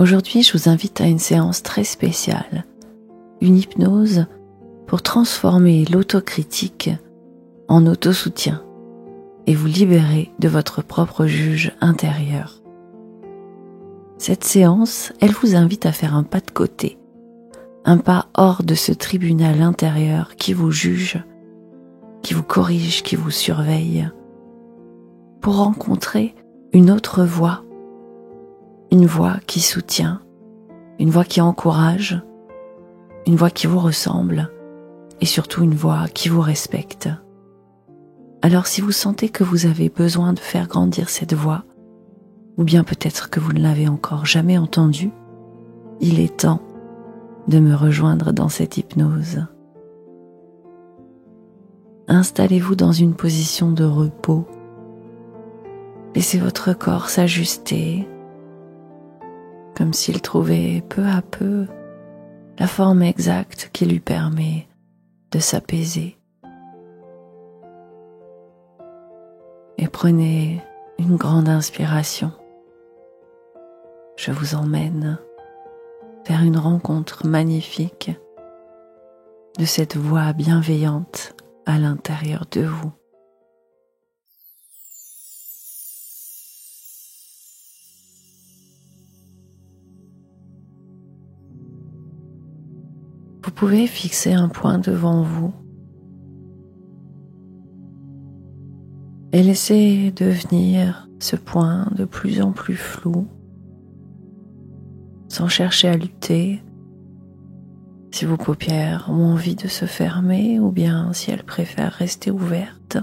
Aujourd'hui, je vous invite à une séance très spéciale, une hypnose pour transformer l'autocritique en autosoutien et vous libérer de votre propre juge intérieur. Cette séance, elle vous invite à faire un pas de côté, un pas hors de ce tribunal intérieur qui vous juge, qui vous corrige, qui vous surveille, pour rencontrer une autre voix, une voix qui soutient, une voix qui encourage, une voix qui vous ressemble et surtout une voix qui vous respecte. Alors si vous sentez que vous avez besoin de faire grandir cette voix, ou bien peut-être que vous ne l'avez encore jamais entendue, il est temps de me rejoindre dans cette hypnose. Installez-vous dans une position de repos. Laissez votre corps s'ajuster, comme s'il trouvait peu à peu la forme exacte qui lui permet de s'apaiser. Et prenez une grande inspiration. Je vous emmène vers une rencontre magnifique de cette voix bienveillante à l'intérieur de vous. Vous pouvez fixer un point devant vous et laisser devenir ce point de plus en plus flou, sans chercher à lutter, si vos paupières ont envie de se fermer ou bien si elles préfèrent rester ouvertes.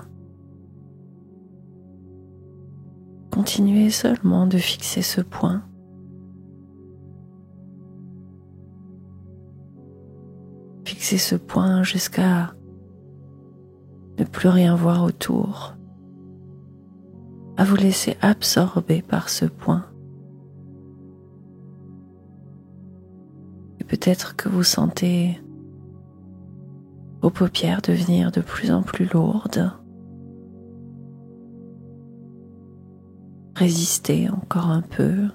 Continuez seulement de fixer ce point. Fixez ce point jusqu'à ne plus rien voir autour, à vous laisser absorber par ce point. Et peut-être que vous sentez vos paupières devenir de plus en plus lourdes. Résistez encore un peu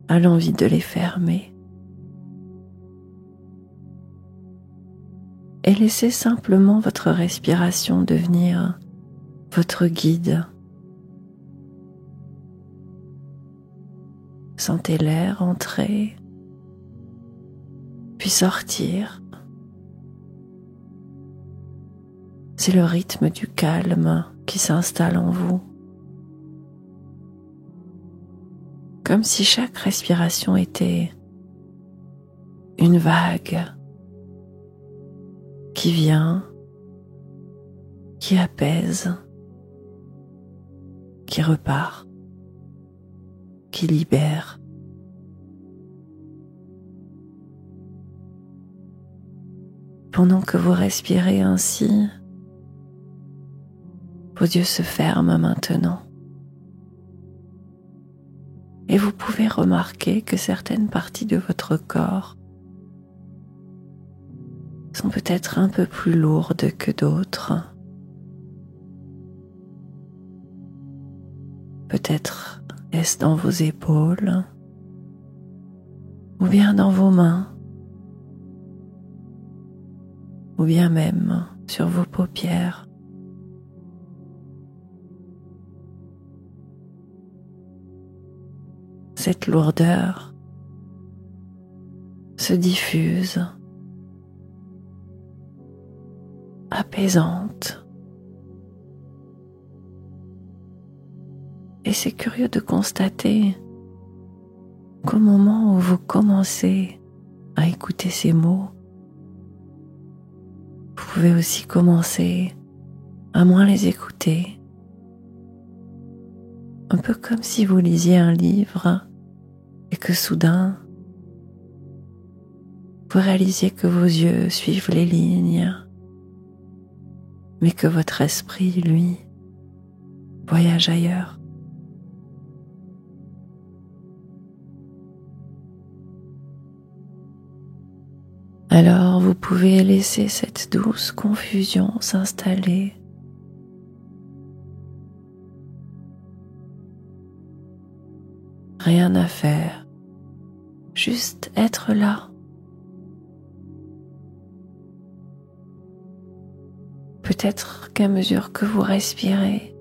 à l'envie de les fermer. Et laissez simplement votre respiration devenir votre guide. Sentez l'air entrer, puis sortir. C'est le rythme du calme qui s'installe en vous. Comme si chaque respiration était une vague qui vient, qui apaise, qui repart, qui libère. Pendant que vous respirez ainsi, vos yeux se ferment maintenant. Et vous pouvez remarquer que certaines parties de votre corps sont peut-être un peu plus lourdes que d'autres. Peut-être est-ce dans vos épaules ou bien dans vos mains ou bien même sur vos paupières. Cette lourdeur se diffuse, apaisante. Et c'est curieux de constater qu'au moment où vous commencez à écouter ces mots, vous pouvez aussi commencer à moins les écouter. Un peu comme si vous lisiez un livre et que soudain, vous réalisiez que vos yeux suivent les lignes, mais que votre esprit, lui, voyage ailleurs. Alors vous pouvez laisser cette douce confusion s'installer. rien à faire, juste être là. Peut-être qu'à mesure que vous respirez,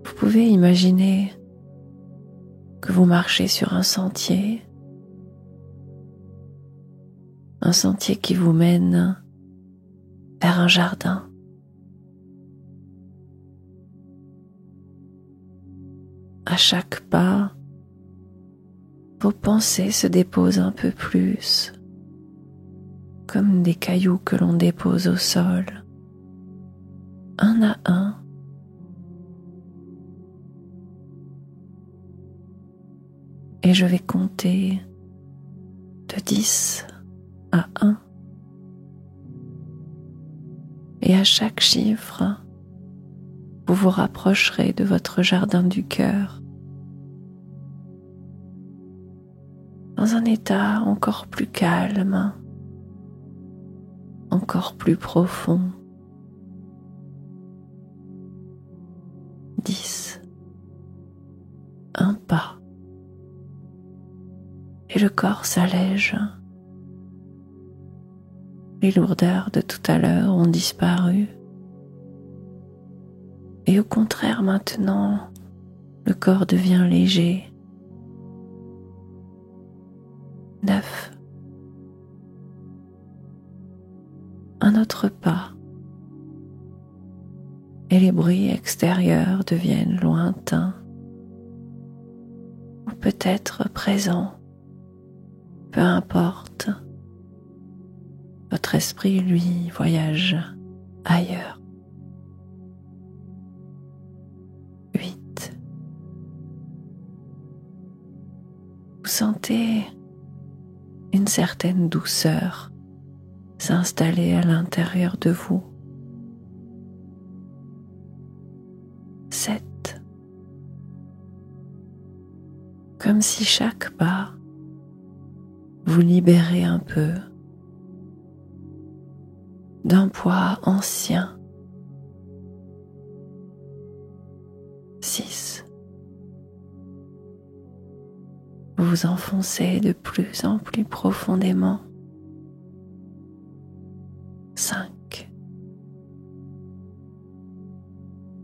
vous pouvez imaginer que vous marchez sur un sentier qui vous mène vers un jardin. À chaque pas, vos pensées se déposent un peu plus, comme des cailloux que l'on dépose au sol, un à un. Et je vais compter de 10 à 1. Et à chaque chiffre, vous vous rapprocherez de votre jardin du cœur, dans un état encore plus calme, encore plus profond. 10. Un pas. Et le corps s'allège. Les lourdeurs de tout à l'heure ont disparu. Et au contraire, maintenant, le corps devient léger. 9. Un autre pas. Et les bruits extérieurs deviennent lointains, ou peut-être présents. Peu importe, votre esprit, lui, voyage ailleurs. 8. Vous sentez une certaine douceur s'installer à l'intérieur de vous. 7. Comme si chaque pas vous libérait un peu d'un poids ancien. 6. Vous vous enfoncez de plus en plus profondément. 5.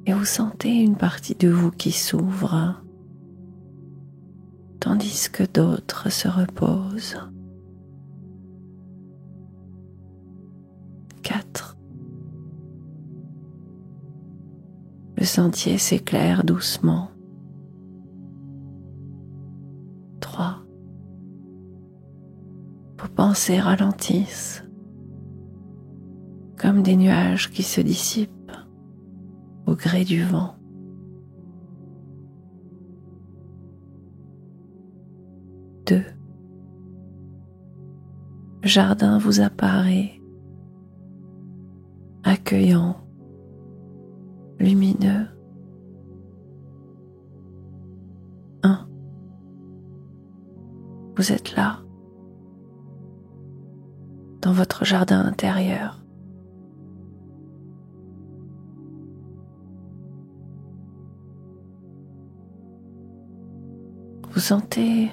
Et vous sentez une partie de vous qui s'ouvre, tandis que d'autres se reposent. 4. Le sentier s'éclaire doucement. 3. Vos pensées ralentissent, comme des nuages qui se dissipent au gré du vent. 2. Le jardin vous apparaît, accueillant, lumineux. 1. Vous êtes là, dans votre jardin intérieur. Vous sentez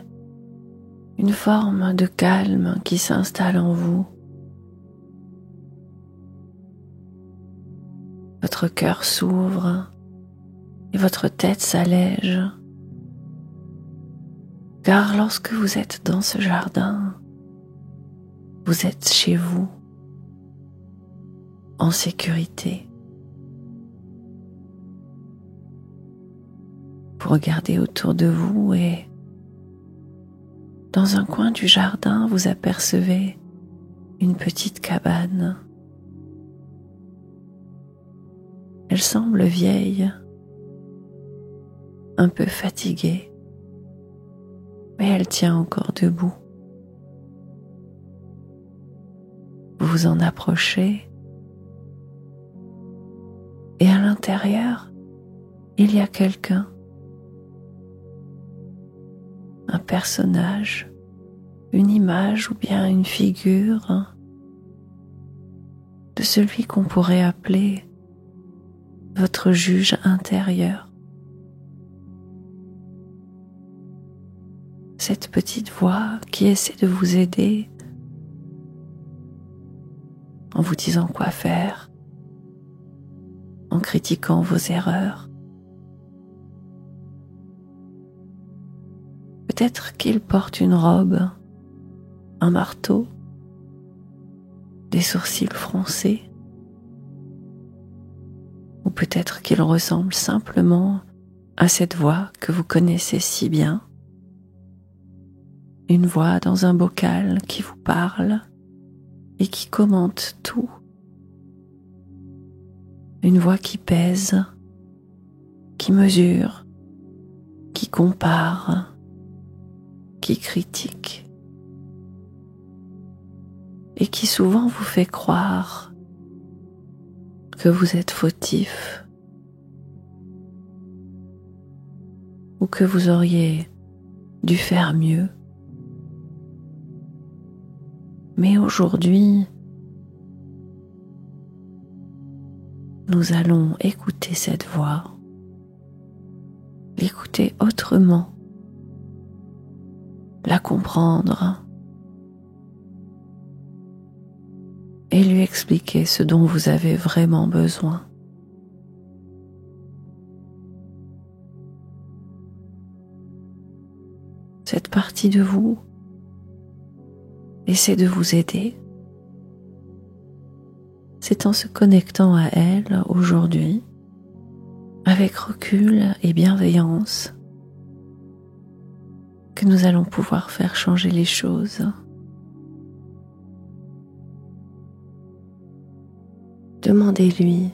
une forme de calme qui s'installe en vous. Votre cœur s'ouvre et votre tête s'allège. Car lorsque vous êtes dans ce jardin, vous êtes chez vous, en sécurité. Vous regardez autour de vous et dans un coin du jardin, vous apercevez une petite cabane. Elle semble vieille, un peu fatiguée, mais elle tient encore debout. Vous vous en approchez et à l'intérieur, il y a quelqu'un, un personnage, une image ou bien une figure de celui qu'on pourrait appeler votre juge intérieur. cette petite voix qui essaie de vous aider en vous disant quoi faire, en critiquant vos erreurs. Peut-être qu'il porte une robe, un marteau, des sourcils froncés, ou peut-être qu'il ressemble simplement à cette voix que vous connaissez si bien, une voix dans un bocal qui vous parle et qui commente tout, une voix qui pèse, qui mesure, qui compare, qui critique et qui souvent vous fait croire que vous êtes fautif ou que vous auriez dû faire mieux. Mais aujourd'hui, nous allons écouter cette voix, l'écouter autrement, la comprendre et lui expliquer ce dont vous avez vraiment besoin. Cette partie de vous essaie de vous aider. C'est en se connectant à elle aujourd'hui, avec recul et bienveillance, que nous allons pouvoir faire changer les choses. Demandez-lui: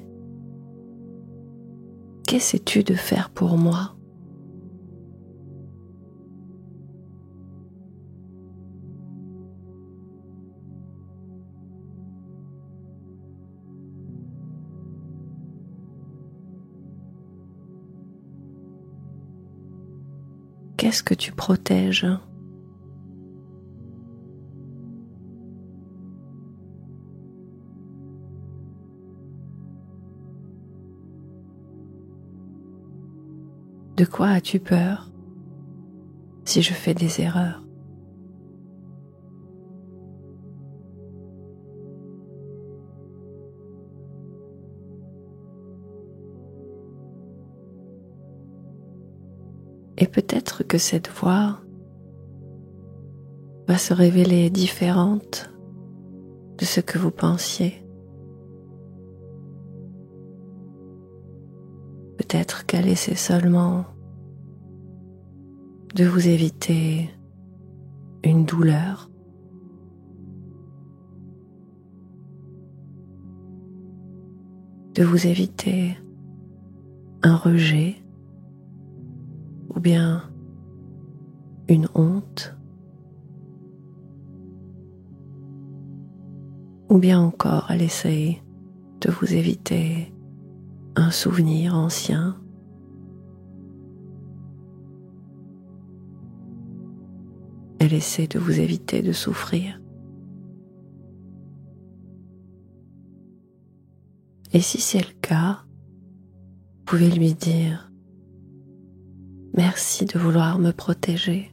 qu'essaies-tu de faire pour moi ? Qu'est-ce que tu protèges ? De quoi as-tu peur si je fais des erreurs ? Et peut-être que cette voix va se révéler différente de ce que vous pensiez. Peut-être qu'elle essaie seulement de vous éviter une douleur, de vous éviter un rejet ou bien une honte, ou bien encore elle essaye de vous éviter un souvenir ancien. Elle essaie de vous éviter de souffrir. Et si c'est le cas, vous pouvez lui dire: merci de vouloir me protéger,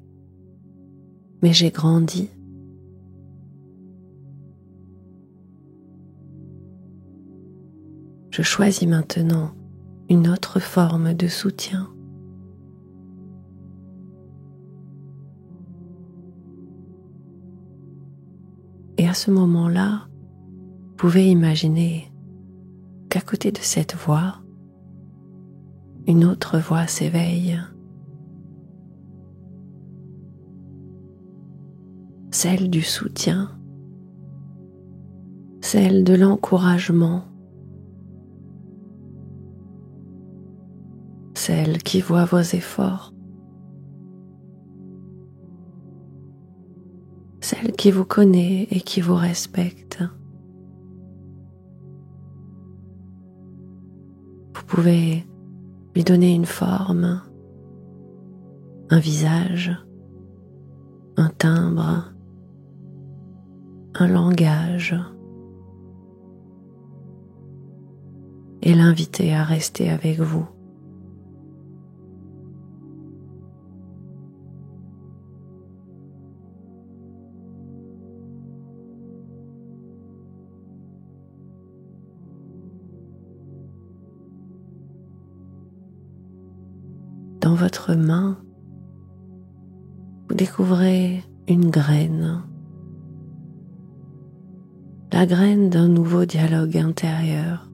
mais j'ai grandi. Je choisis maintenant une autre forme de soutien. Et à ce moment-là, vous pouvez imaginer qu'à côté de cette voix, une autre voix s'éveille, celle du soutien, celle de l'encouragement, celle qui voit vos efforts, celle qui vous connaît et qui vous respecte. Vous pouvez lui donner une forme, un visage, un timbre, un langage, et l'inviter à rester avec vous. dans votre main, vous découvrez une graine, la graine d'un nouveau dialogue intérieur.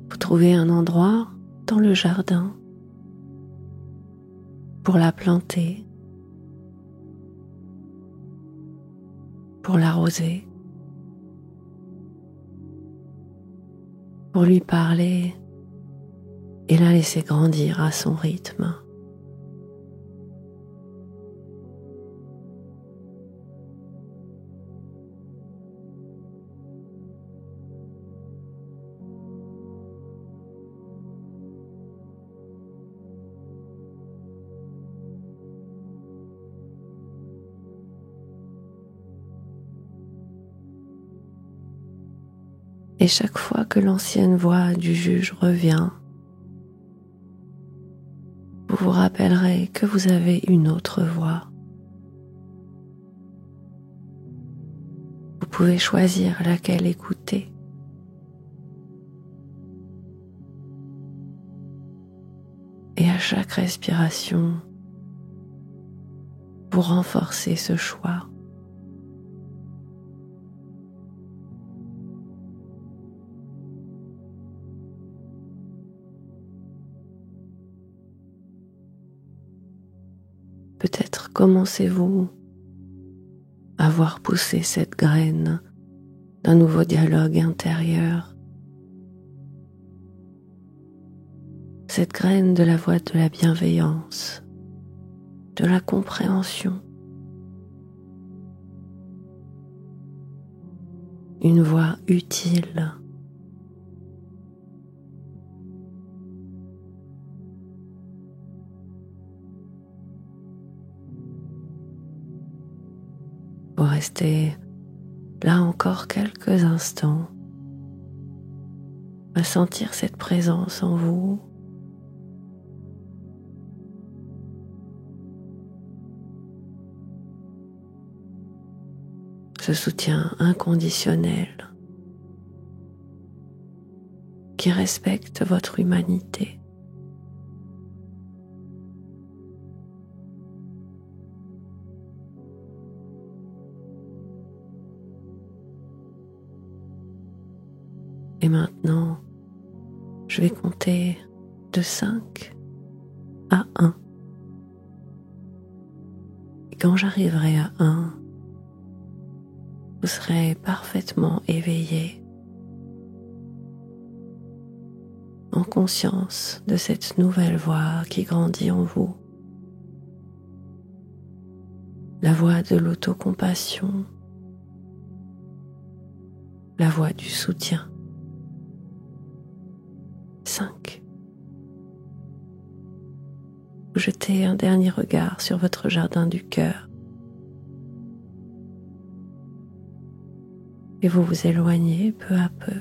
Vous trouvez un endroit dans le jardin pour la planter, pour l'arroser, pour lui parler et la laisser grandir à son rythme. Et chaque fois que l'ancienne voix du juge revient, vous vous rappellerez que vous avez une autre voix. Vous pouvez choisir laquelle écouter. Et à chaque respiration, vous renforcez ce choix. Peut-être commencez-vous à voir pousser cette graine d'un nouveau dialogue intérieur, cette graine de la voix de la bienveillance, de la compréhension, une voix utile. Vous restez là encore quelques instants à sentir cette présence en vous. Ce soutien inconditionnel qui respecte votre humanité. Et maintenant, je vais compter de 5 à 1. Et quand j'arriverai à 1, vous serez parfaitement éveillé, en conscience de cette nouvelle voix qui grandit en vous. La voix de l'autocompassion, la voix du soutien. 5. Vous jetez un dernier regard sur votre jardin du cœur et vous vous éloignez peu à peu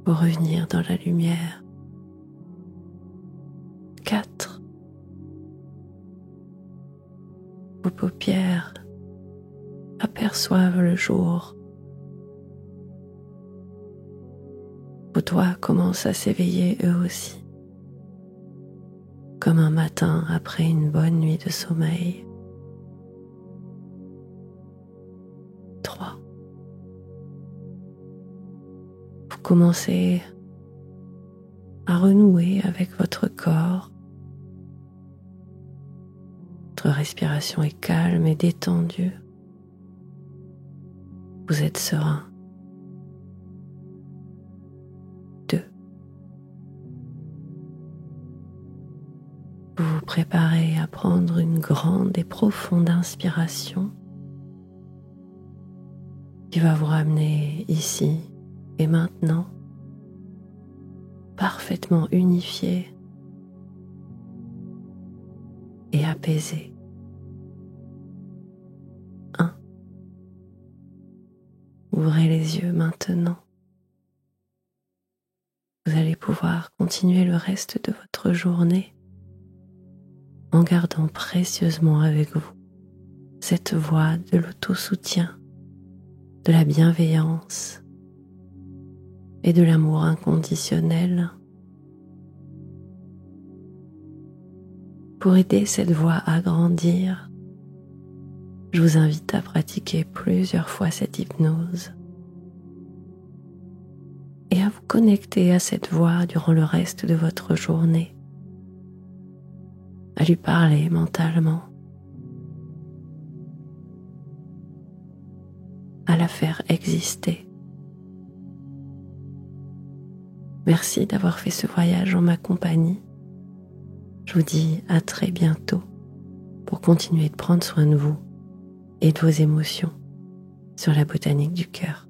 pour revenir dans la lumière. 4. Vos paupières aperçoivent le jour. Vos doigts commencent à s'éveiller eux aussi, comme un matin après une bonne nuit de sommeil. 3. Vous commencez à renouer avec votre corps. Votre respiration est calme et détendue. Vous êtes serein. 2. Vous vous préparez à prendre une grande et profonde inspiration qui va vous ramener ici et maintenant, parfaitement unifié et apaisé. 1. Ouvrez les yeux maintenant. Vous allez pouvoir continuer le reste de votre journée en gardant précieusement avec vous cette voix de l'autosoutien, de la bienveillance et de l'amour inconditionnel. Pour aider cette voix à grandir, je vous invite à pratiquer plusieurs fois cette hypnose et à vous connecter à cette voix durant le reste de votre journée, à lui parler mentalement, à la faire exister. Merci d'avoir fait ce voyage en ma compagnie. Je vous dis à très bientôt pour continuer de prendre soin de vous et de vos émotions sur la botanique du cœur.